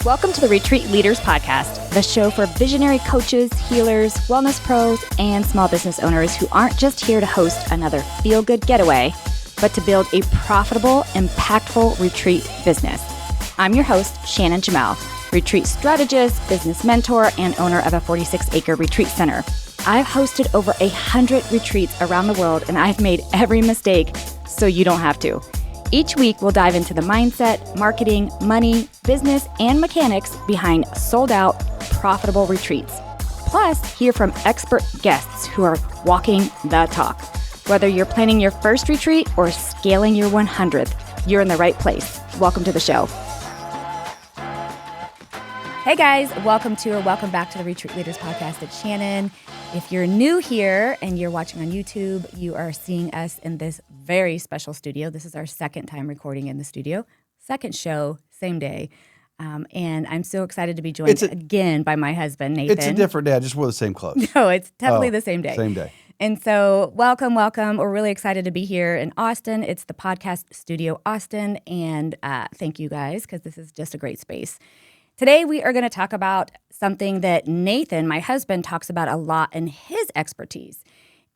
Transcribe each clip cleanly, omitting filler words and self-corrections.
Welcome to the Retreat Leaders Podcast, the show for visionary coaches, healers, wellness pros, and small business owners who aren't just here to host another feel-good getaway, but to build a profitable, impactful retreat business. I'm your host, Shannon and Jamail, retreat strategist, business mentor, and owner of a 46-acre retreat center. I've hosted over 100 retreats around the world, and I've made every mistake so you don't have to. Each week, we'll dive into the mindset, marketing, money, business, and mechanics behind sold-out, profitable retreats. Plus, hear from expert guests who are walking the talk. Whether you're planning your first retreat or scaling your 100th, you're in the right place. Welcome to the show. Hey guys, welcome back to the Retreat Leaders Podcast. It's Shannon. If you're new here and you're watching on YouTube, you are seeing us in this very special studio. This is our second time recording in the studio, second show, same day. And I'm so excited to be joined again by my husband, Nathan. It's a different day. I just wore the same clothes. No, it's definitely the same day. Same day. And so welcome. We're really excited to be here in Austin. It's the Podcast Studio Austin. And thank you guys, because this is just a great space. Today, we are going to talk about something that Nathan, my husband, talks about a lot in his expertise,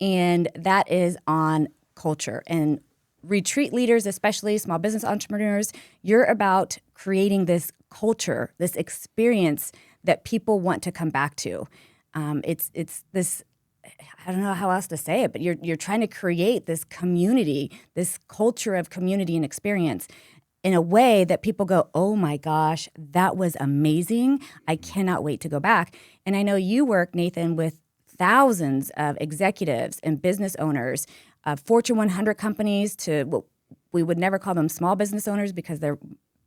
and that is on culture. And retreat leaders, especially small business entrepreneurs, you're about creating this culture, this experience that people want to come back to. It's this, I don't know how else to say it, but you're trying to create this community, this culture of community and experience in a way that people go, oh my gosh, that was amazing. I cannot wait to go back. And I know you work, Nathan, with thousands of executives and business owners of Fortune 100 companies to, well, we would never call them small business owners because they're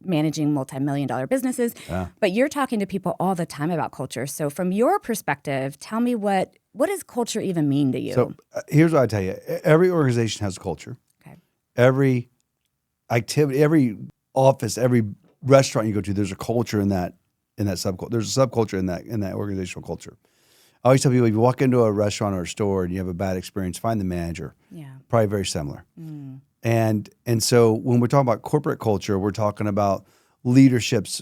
managing multi-million-dollar businesses. Yeah. But you're talking to people all the time about culture. So from your perspective, tell me what does culture even mean to you? So here's what I tell you. Every organization has a culture. Okay. Every activity, every office, every restaurant you go to, there's a culture in that subculture. There's a subculture in that organizational culture. I always tell people, if you walk into a restaurant or a store and you have a bad experience, find the manager. Yeah. Probably very similar. Mm. And so when we're talking about corporate culture, we're talking about leadership's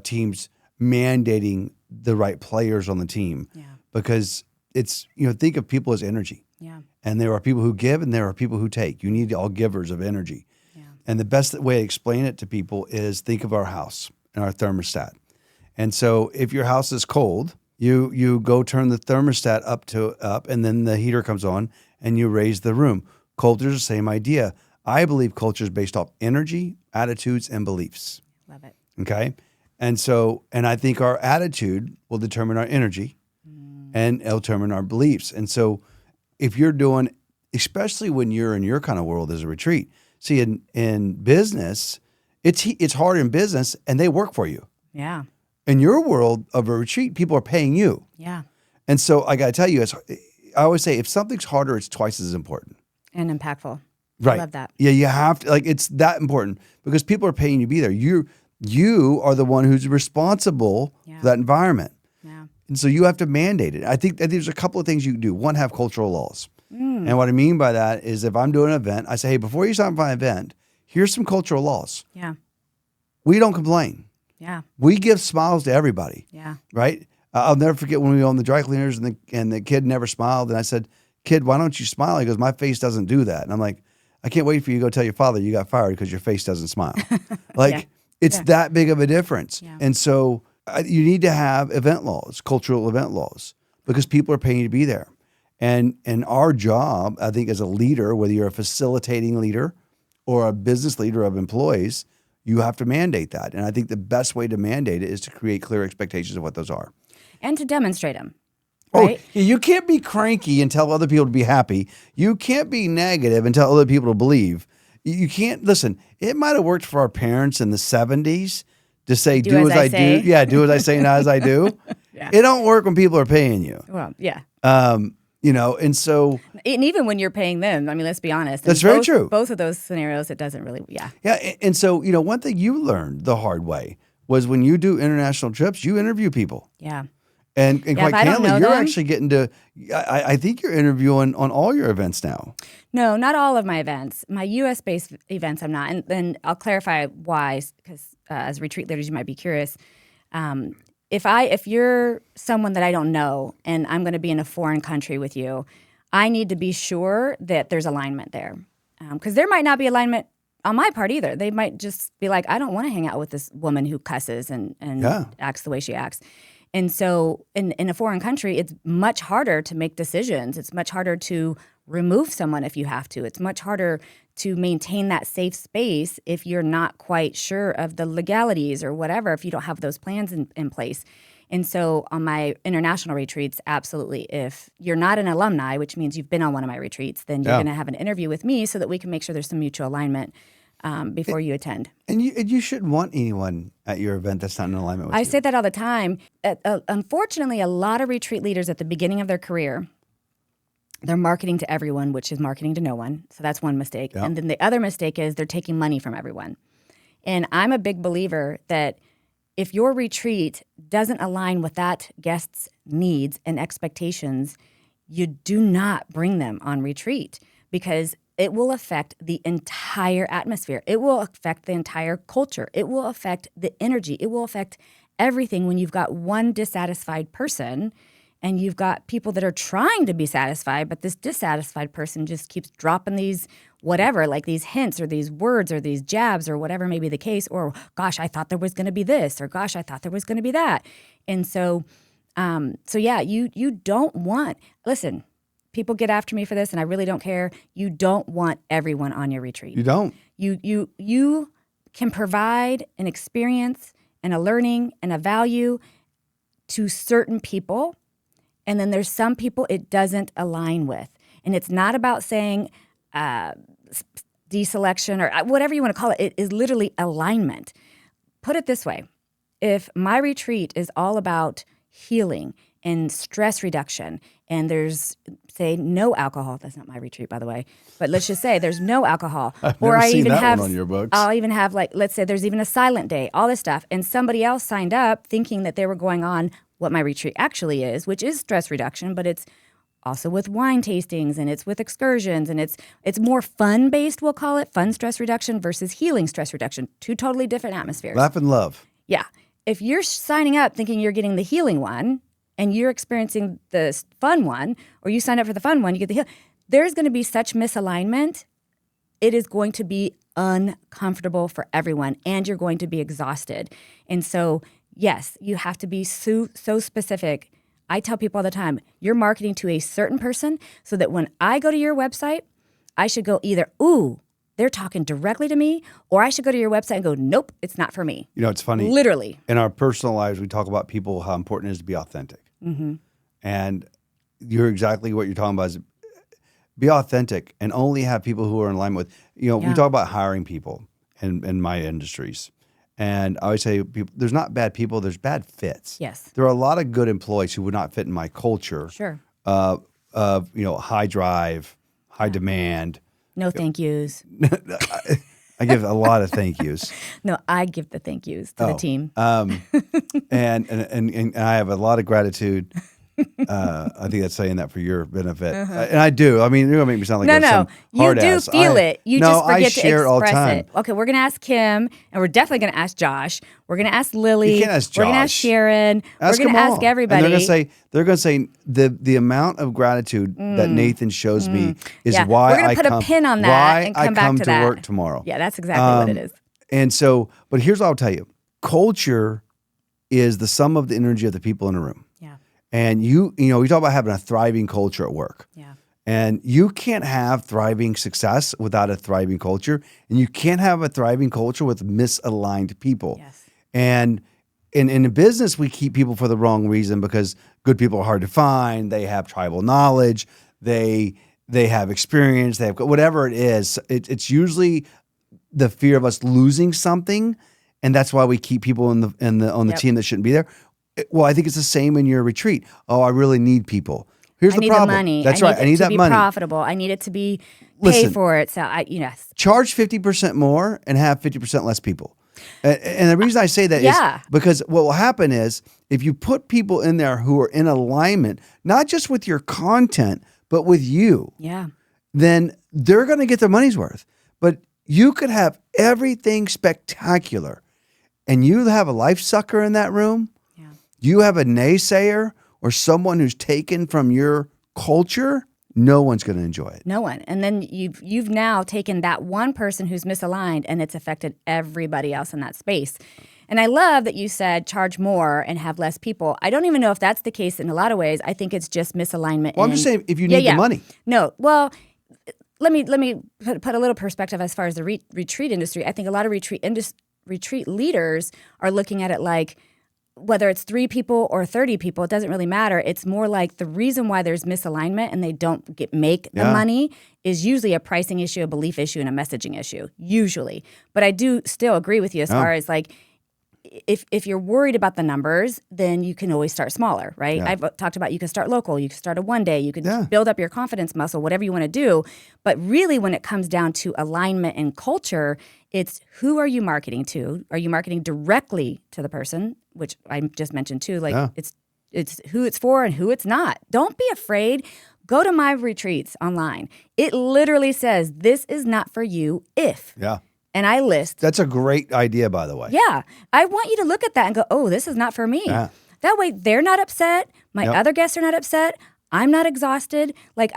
teams mandating the right players on the team. Yeah. Because it's, think of people as energy. Yeah. And there are people who give and there are people who take. You need all givers of energy. And the best way to explain it to people is think of our house and our thermostat. And so if your house is cold, you go turn the thermostat up, and then the heater comes on, and you raise the room. Culture is the same idea. I believe culture is based off energy, attitudes, and beliefs. Love it. Okay? And I think our attitude will determine our energy, and it'll determine our beliefs. And so if you're doing, especially when you're in your kind of world as a retreat, see, in business, it's hard in business, and they work for you. Yeah. In your world of a retreat, people are paying you. Yeah. And so I got to tell you, I always say, if something's harder, it's twice as important. And impactful. Right. I love that. Yeah, you have to, it's that important because people are paying you to be there. You are the one who's responsible for that environment. Yeah. And so you have to mandate it. I think that there's a couple of things you can do. One, have cultural laws. And what I mean by that is if I'm doing an event, I say, hey, before you sign up for an event, here's some cultural laws. Yeah. We don't complain. Yeah. We give smiles to everybody. Yeah. Right? I'll never forget when we owned the dry cleaners and the kid never smiled. And I said, kid, why don't you smile? He goes, my face doesn't do that. And I'm like, I can't wait for you to go tell your father you got fired because your face doesn't smile. It's that big of a difference. Yeah. And so you need to have event laws, cultural event laws, because people are paying you to be there. And our job, I think, as a leader, whether you're a facilitating leader or a business leader of employees, you have to mandate that. And I think the best way to mandate it is to create clear expectations of what those are. And to demonstrate them. Right? Oh, you can't be cranky and tell other people to be happy. You can't be negative and tell other people to believe. You can't, listen, it might have worked for our parents in the 70s to say, do as I do. Yeah, do as I say, not as I do. Yeah. It don't work when people are paying you. Well, yeah. And so... And even when you're paying them, I mean, let's be honest. That's very true. Both of those scenarios, it doesn't really, yeah. Yeah, and so, one thing you learned the hard way was when you do international trips, you interview people. Yeah. And quite candidly, you're actually getting to, I think you're interviewing on all your events now. No, not all of my events. My U.S.-based events, I'm not. And I'll clarify why, because as retreat leaders, you might be curious. If you're someone that I don't know and I'm going to be in a foreign country with you, I need to be sure that there's alignment there. Because there might not be alignment on my part either. They might just be like, I don't want to hang out with this woman who cusses and acts the way she acts. And so in a foreign country, it's much harder to make decisions. It's much harder to remove someone if you have to. It's much harder to maintain that safe space if you're not quite sure of the legalities or whatever, if you don't have those plans in place. And so on my international retreats, absolutely. If you're not an alumni, which means you've been on one of my retreats, then you're going to have an interview with me so that we can make sure there's some mutual alignment before you attend. And you shouldn't want anyone at your event that's not in alignment with you. I say that all the time. Unfortunately, a lot of retreat leaders at the beginning of their career, they're marketing to everyone, which is marketing to no one. So that's one mistake. Yeah. And then the other mistake is they're taking money from everyone. And I'm a big believer that if your retreat doesn't align with that guest's needs and expectations, you do not bring them on retreat because it will affect the entire atmosphere. It will affect the entire culture. It will affect the energy. It will affect everything when you've got one dissatisfied person and you've got people that are trying to be satisfied, but this dissatisfied person just keeps dropping these whatever, like these hints or these words or these jabs or whatever may be the case, or gosh, I thought there was going to be this, or gosh, I thought there was going to be that. And so you don't want, listen, people get after me for this and I really don't care. You don't want everyone on your retreat. You don't. You can provide an experience and a learning and a value to certain people. And then there's some people it doesn't align with. And it's not about saying deselection or whatever you want to call it. It is literally alignment. Put it this way. If my retreat is all about healing and stress reduction, and there's, say, no alcohol. That's not my retreat, by the way. But let's just say there's no alcohol. I've never seen that one on your books. I'll even have, like, let's say there's even a silent day, all this stuff. And somebody else signed up thinking that they were going on what my retreat actually is, which is stress reduction, but it's also with wine tastings and it's with excursions and it's more fun-based, we'll call it, fun stress reduction versus healing stress reduction. Two totally different atmospheres. Laugh and love. Yeah. If you're signing up thinking you're getting the healing one and you're experiencing the fun one, or you sign up for the fun one, you get the healing, there's going to be such misalignment. It is going to be uncomfortable for everyone and you're going to be exhausted. And so yes, you have to be so specific. I tell people all the time, you're marketing to a certain person so that when I go to your website, I should go either, ooh, they're talking directly to me, or I should go to your website and go, nope, it's not for me. You know, it's funny. Literally. In our personal lives, we talk about people, how important it is to be authentic. Mm-hmm. And you're exactly what you're talking about is be authentic and only have people who are in alignment with, we talk about hiring people in my industries. And I always say, there's not bad people, there's bad fits. Yes. There are a lot of good employees who would not fit in my culture. Sure. Of high drive, high demand. No thank yous. I give a lot of thank yous. No, I give the thank yous to the team. And I have a lot of gratitude. I think that's saying that for your benefit, and I do. I mean, you're gonna make me sound like some hard you do ass. feel it. You just forget to share it all the express time. it. Okay, we're gonna ask Kim, and we're definitely gonna ask Josh. We're gonna ask Lily. You can't ask Josh. We're gonna ask Sharon. Ask we're gonna ask everybody. And they're gonna say the amount of gratitude that Nathan shows me is why we're gonna put a pin on that and come back to that. Work tomorrow. Yeah, that's exactly what it is. And so, but here's what I'll tell you: culture is the sum of the energy of the people in a room. Yeah. And we talk about having a thriving culture at work. Yeah. And you can't have thriving success without a thriving culture. And you can't have a thriving culture with misaligned people. Yes. And in business, we keep people for the wrong reason because good people are hard to find. They have tribal knowledge. They have experience. They have whatever it is. It's usually the fear of us losing something. And that's why we keep people on the team that shouldn't be there. Well, I think it's the same in your retreat. Oh, I really need people. Here's the problem. I need the money. That's right. I need that money. I need it to be profitable. I need it to be paid for it. So charge 50% more and have 50% less people. And the reason I say that is because what will happen is if you put people in there who are in alignment, not just with your content, but with you, then they're going to get their money's worth. But you could have everything spectacular. and you have a life sucker in that room, Yeah. you have a naysayer or someone who's taken from your culture, no one's going to enjoy it. No one. And then you've now taken that one person who's misaligned and it's affected everybody else in that space. And I love that you said charge more and have less people. I don't even know if that's the case in a lot of ways. I think it's just misalignment. Well, I'm just saying if you need the money. No. Well, let me put a little perspective as far as the retreat industry. I think a lot of retreat leaders are looking at it like, whether it's 3 people or 30 people, it doesn't really matter. It's more like the reason why there's misalignment and they don't make the money is usually a pricing issue, a belief issue, and a messaging issue, usually. But I do still agree with you as far as like, if you're worried about the numbers, then you can always start smaller, right? Yeah. I've talked about you can start local, you can start a one day, you can build up your confidence muscle, whatever you want to do. But really when it comes down to alignment and culture, it's who are you marketing to? Are you marketing directly to the person, which I just mentioned too, like it's who it's for and who it's not. Don't be afraid. Go to my retreats online. It literally says, this is not for you if. Yeah. And I list. That's a great idea, by the way. Yeah. I want you to look at that and go, oh, this is not for me. Yeah. That way they're not upset. My other guests are not upset. I'm not exhausted. Like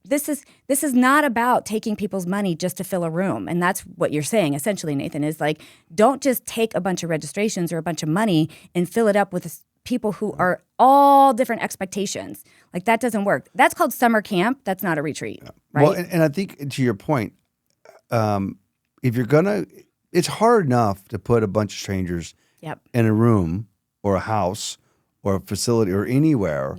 this is not about taking people's money just to fill a room. And that's what you're saying essentially, Nathan, is like, don't just take a bunch of registrations or a bunch of money and fill it up with people who are all different expectations. Like that doesn't work. That's called summer camp. That's not a retreat. Right. Well, and I think to your point, if you're it's hard enough to put a bunch of strangers in a room or a house or a facility or anywhere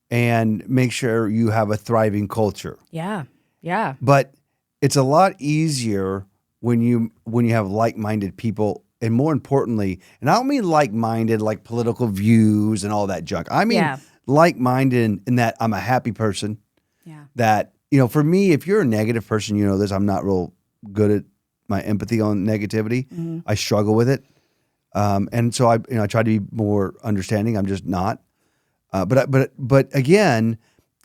and make sure you have a thriving culture. Yeah. Yeah. But it's a lot easier when you have like-minded people, and more importantly, and I don't mean like-minded like political views and all that junk. I mean like-minded in that I'm a happy person. Yeah. That, for me, if you're a negative person, you know this, I'm not real good at my empathy on negativity. Mm-hmm. I struggle with it. And so I try to be more understanding. I'm just not. But again,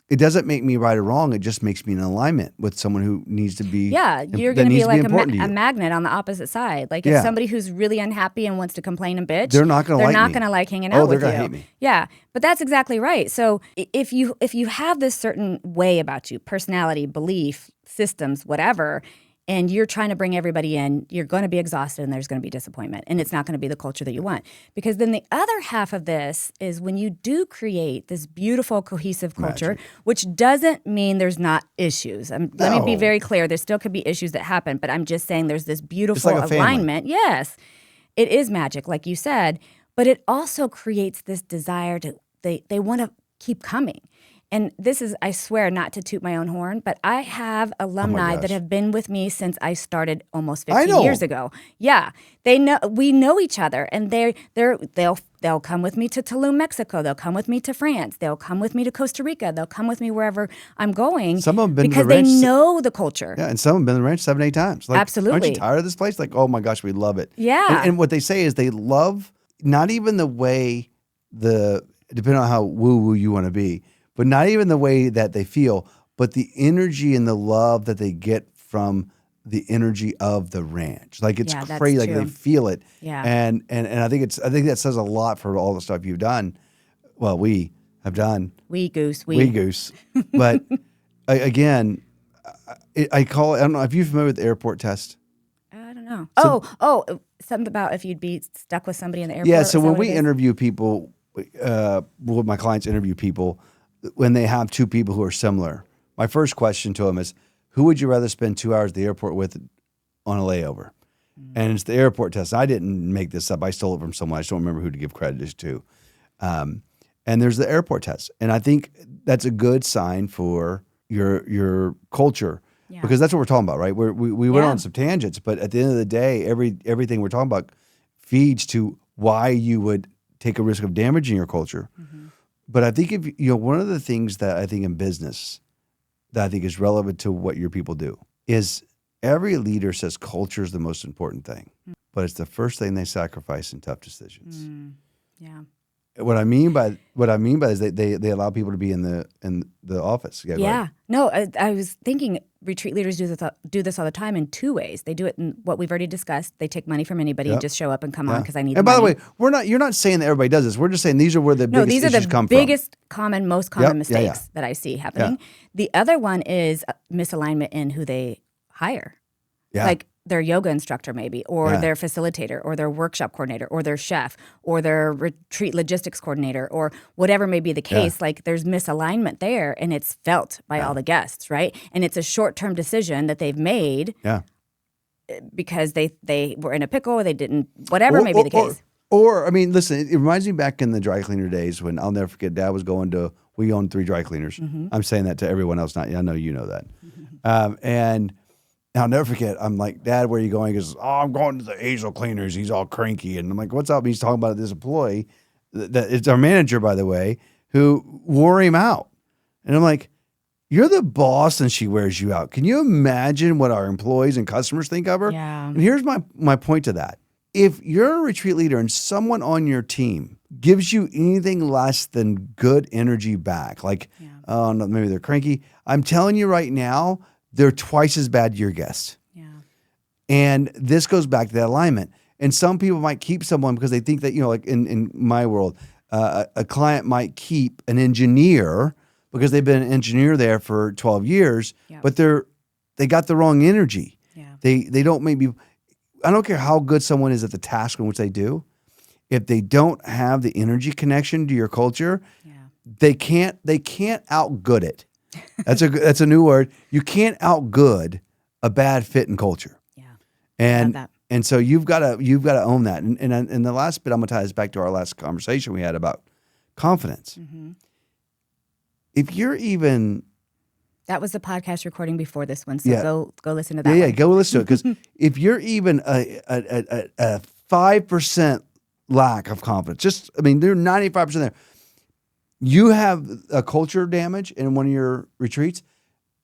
it doesn't make me right or wrong. It just makes me in alignment with someone who needs to be. Yeah, you're going to be like a magnet on the opposite side. Like if somebody who's really unhappy and wants to complain and bitch, they're not going to like hanging out with you. They're going to hate me. Yeah, but that's exactly right. So if you have this certain way about you, personality, belief, systems, whatever, and you're trying to bring everybody in, you're going to be exhausted and there's going to be disappointment. And it's not going to be the culture that you want. Because then the other half of this is when you do create this beautiful, cohesive culture, which doesn't mean there's not issues. Let me be very clear. There still could be issues that happen, but I'm just saying there's this beautiful alignment. Yes, it is magic, like you said. But it also creates this desire to, they want to keep coming. And this is, I swear, not to toot my own horn, but I have alumni that have been with me since I started almost 15 years ago. Yeah, we know each other, and they'll come with me to Tulum, Mexico. They'll come with me to France. They'll come with me to Costa Rica. They'll come with me wherever I'm going. Some of them been because to the ranch, they know the culture. Yeah, and some have been to the ranch 7-8 times. Like, absolutely. Aren't you tired of this place? Like, oh my gosh, we love it. Yeah. And what they say is they love not even the way depending on how woo-woo you want to be, but not even the way that they feel, but the energy and the love that they get from the energy of the ranch. Like it's crazy. Like they feel it. Yeah. And I think that says a lot for all the stuff you've done. Well, we have done. We goose. But again, I call it, I don't know, if you're familiar with the airport test. I don't know. Something about if you'd be stuck with somebody in the airport. Yeah, so when we interview people, when my clients interview people, when they have two people who are similar, my first question to them is, who would you rather spend 2 hours at the airport with on a layover? Mm-hmm. And it's the airport test. I didn't make this up. I stole it from someone. I just don't remember who to give credit to. And there's the airport test. And I think that's a good sign for your culture because that's what we're talking about, right? We went on some tangents, but at the end of the day, everything we're talking about feeds to why you would take a risk of damaging your culture. Mm-hmm. But I think one of the things that I think in business that I think is relevant to what your people do is every leader says culture is the most important thing, but it's the first thing they sacrifice in tough decisions. Yeah. What I mean by is they allow people to be in the office. Yeah. No, I was thinking retreat leaders do this all the time in two ways. They do it in what we've already discussed. They take money from anybody and just show up and come on because I need And money. by the way, you're not saying that everybody does this. We're just saying these are where the biggest issues come from. Most common mistakes that I see happening. The other one is misalignment in who they hire. Yeah. Like their yoga instructor maybe, or their facilitator, or their workshop coordinator, or their chef, or their retreat logistics coordinator, or whatever may be the case. Like there's misalignment there, and it's felt by all the guests, right? And it's a short-term decision that they've made because they were in a pickle, or they didn't, whatever may be the case. Or, I mean, listen, it reminds me back in the dry cleaner days when I'll never forget, Dad was we owned 3 dry cleaners. I'm saying that to everyone else, I know you know that. And I'll never forget, I'm like, Dad, where are you going? He goes, I'm going to the Hazel Cleaners. He's all cranky. And I'm like, what's up? He's talking about this employee, it's our manager, by the way, who wore him out. And I'm like, you're the boss and she wears you out. Can you imagine what our employees and customers think of her? Yeah. And here's my point to that. If you're a retreat leader and someone on your team gives you anything less than good energy back, like, oh, no, maybe they're cranky, I'm telling you right now, they're twice as bad to your guests. Yeah. And this goes back to that alignment. And some people might keep someone because they think that, like in my world, a client might keep an engineer because they've been an engineer there for 12 years, but they got the wrong energy. Yeah. They don't I don't care how good someone is at the task in which they do. If they don't have the energy connection to your culture, they can't outgood it. That's a new word. You can't outgood a bad fit in culture. Yeah. And so you've got to own that. And the last bit, I'm gonna tie this back to our last conversation we had about confidence. Mm-hmm. If you're even that was the podcast recording before this one, so go listen to that. Yeah, go listen to it because if you're even a 5% lack of confidence, they're 95% there. You have a culture damage in one of your retreats,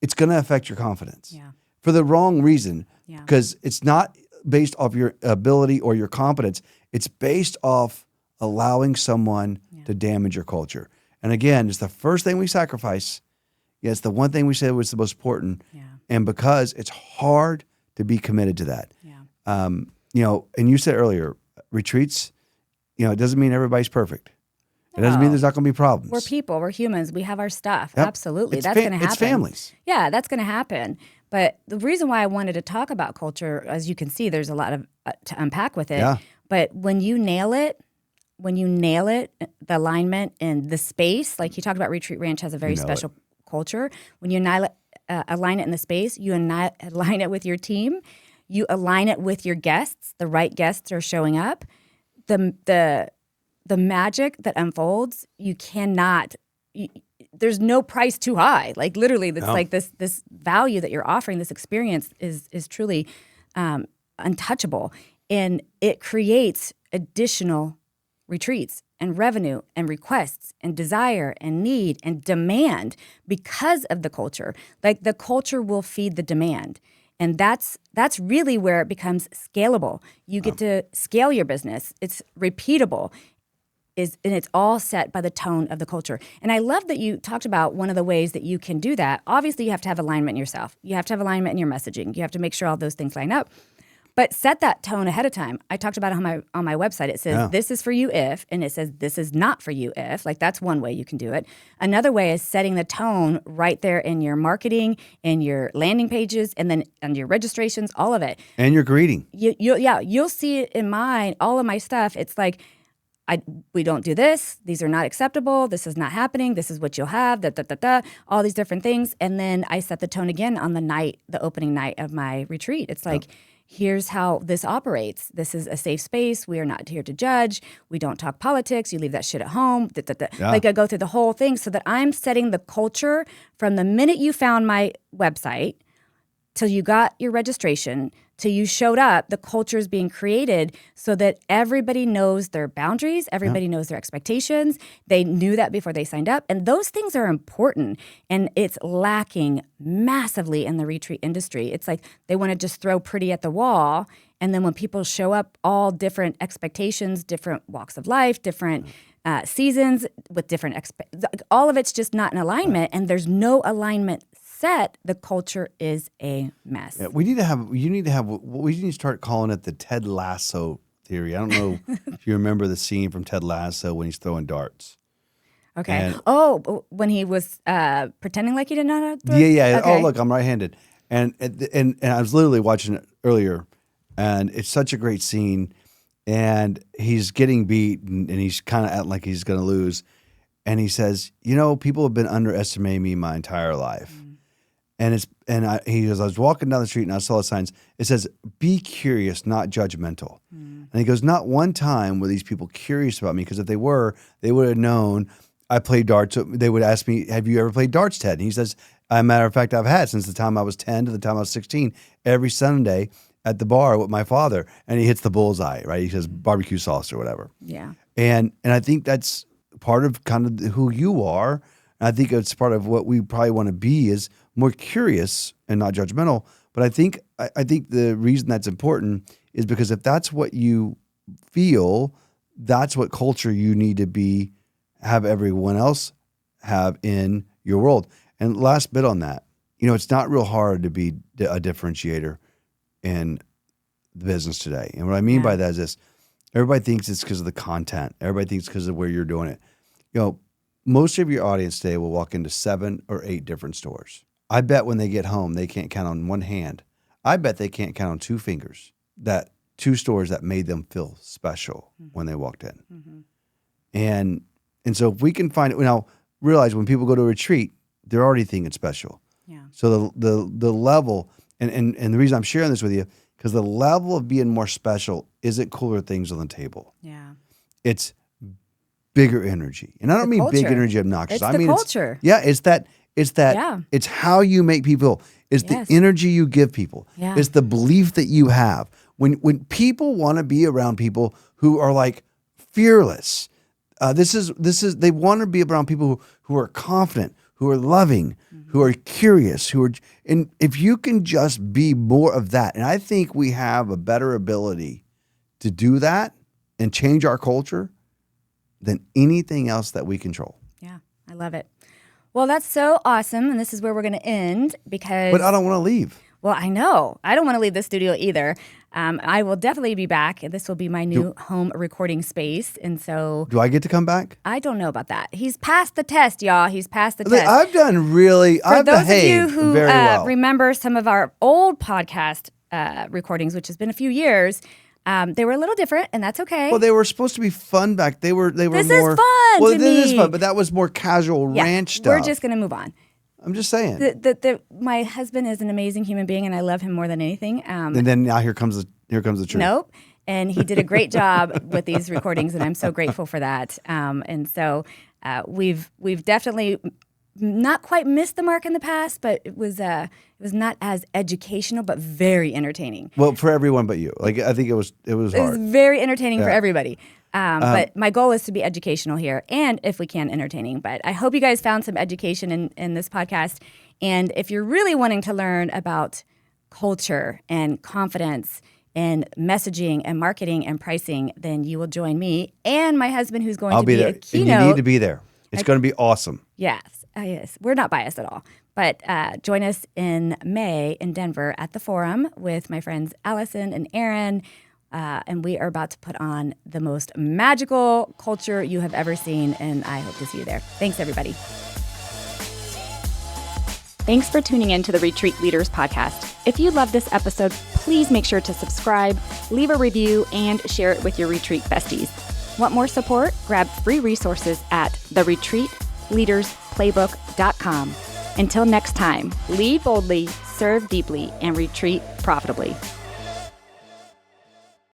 it's going to affect your confidence for the wrong reason because it's not based off your ability or your competence. It's based off allowing someone to damage your culture. And again, it's the first thing we sacrifice. Yeah, it's the one thing we said was the most important. Yeah. And because it's hard to be committed to that. Yeah. And you said earlier, retreats, it doesn't mean everybody's perfect. It doesn't mean there's not going to be problems. We're people. We're humans. We have our stuff. Yep. Absolutely. That's going to happen. It's families. Yeah, that's going to happen. But the reason why I wanted to talk about culture, as you can see, there's a lot of to unpack with it. Yeah. But when you nail it, the alignment and the space, like you talked about, Retreat Ranch has a very special culture. When you align it in the space, you align it with your team, you align it with your guests, the right guests are showing up. The magic that unfolds, there's no price too high. Like literally, it's like this value that you're offering, this experience is truly untouchable. And it creates additional retreats and revenue and requests and desire and need and demand because of the culture. Like the culture will feed the demand. And that's really where it becomes scalable. You get to scale your business. It's repeatable. And it's all set by the tone of the culture. And I love that you talked about one of the ways that you can do that. Obviously, you have to have alignment in yourself. You have to have alignment in your messaging. You have to make sure all those things line up. But set that tone ahead of time. I talked about it on my website. It says, this is for you if, and it says, this is not for you if. Like, that's one way you can do it. Another way is setting the tone right there in your marketing, in your landing pages, and then on your registrations, all of it. And your greeting. You'll see it in all of my stuff. It's like, we don't do this. These are not acceptable. This is not happening. This is what you'll have. All these different things. And then I set the tone again on the opening night of my retreat. It's like, here's how this operates. This is a safe space. We are not here to judge. We don't talk politics. You leave that shit at home. Like I go through the whole thing so that I'm setting the culture from the minute you found my website till you got your registration, till you showed up. The culture is being created so that everybody knows their boundaries. Everybody knows their expectations. They knew that before they signed up. And those things are important. And it's lacking massively in the retreat industry. It's like they want to just throw pretty at the wall. And then when people show up, all different expectations, different walks of life, different seasons with different all of it's just not in alignment. And there's no alignment set, the culture is a mess. Yeah, we need to start calling it the Ted Lasso theory. I don't know if you remember the scene from Ted Lasso when he's throwing darts. Okay. When he was pretending like he didn't know how to throw? Yeah. Okay. Oh, look, I'm right-handed. And I was literally watching it earlier, and it's such a great scene. And he's getting beat, and he's kind of acting like he's going to lose. And he says, people have been underestimating me my entire life. He goes, I was walking down the street and I saw the signs. It says, be curious, not judgmental. And he goes, not one time were these people curious about me, because if they were, they would have known I played darts. They would ask me, have you ever played darts, Ted? And he says, as a matter of fact, I've had since the time I was 10 to the time I was 16, every Sunday at the bar with my father. And he hits the bullseye, right? He says barbecue sauce or whatever. Yeah. And I think that's part of kind of who you are. And I think it's part of what we probably want to be, is more curious and not judgmental. But I think the reason that's important is because if that's what you feel, that's what culture you need to have everyone else have in your world. And last bit on that, it's not real hard to be a differentiator in the business today. And what I mean by that is this: everybody thinks it's because of the content. Everybody thinks because of where you're doing it. Most of your audience today will walk into 7 or 8 different stores. I bet when they get home, they can't count on one hand. I bet they can't count on 2 fingers that 2 stores that made them feel special when they walked in. And so if we can find it, realize when people go to a retreat, they're already thinking special. Yeah. So the level, and the reason I'm sharing this with you, because the level of being more special isn't cooler things on the table. Yeah. It's bigger energy. And I don't mean big energy obnoxious. It's the culture. It's how you make people. It's the energy you give people. Yeah. It's the belief that you have. When people want to be around people who are like fearless, they want to be around people who are confident, who are loving, who are curious, and if you can just be more of that, and I think we have a better ability to do that and change our culture than anything else that we control. Yeah, I love it. Well, that's so awesome, and this is where we're going to end because... But I don't want to leave. Well, I know. I don't want to leave the studio either. I will definitely be back. This will be my new home recording space, and so... Do I get to come back? I don't know about that. He's passed the test, y'all. He's passed the test. I've behaved very well. For those of you who remember some of our old podcast recordings, which has been a few years... they were a little different, and that's okay. Well, they were supposed to be fun back. This more. This is fun. Well, this is fun, but that was more casual ranch stuff. We're just gonna move on. I'm just saying. My husband is an amazing human being, and I love him more than anything. And then now here comes the truth. Nope. And he did a great job with these recordings, and I'm so grateful for that. And so we've definitely not quite missed the mark in the past, but it was not as educational, but very entertaining. Well, for everyone but you. I think it was hard. It was very entertaining for everybody. But my goal is to be educational here, and if we can, entertaining. But I hope you guys found some education in this podcast. And if you're really wanting to learn about culture and confidence and messaging and marketing and pricing, then you will join me and my husband, who's going to be a keynote. And you need to be there. It's going to be awesome. Yes. Yes. We're not biased at all. But join us in May in Denver at the Forum with my friends Allison and Aaron. And we are about to put on the most magical culture you have ever seen. And I hope to see you there. Thanks, everybody. Thanks for tuning in to the Retreat Leaders Podcast. If you love this episode, please make sure to subscribe, leave a review, and share it with your retreat besties. Want more support? Grab free resources at theretreatleadersplaybook.com. Until next time, lead boldly, serve deeply, and retreat profitably.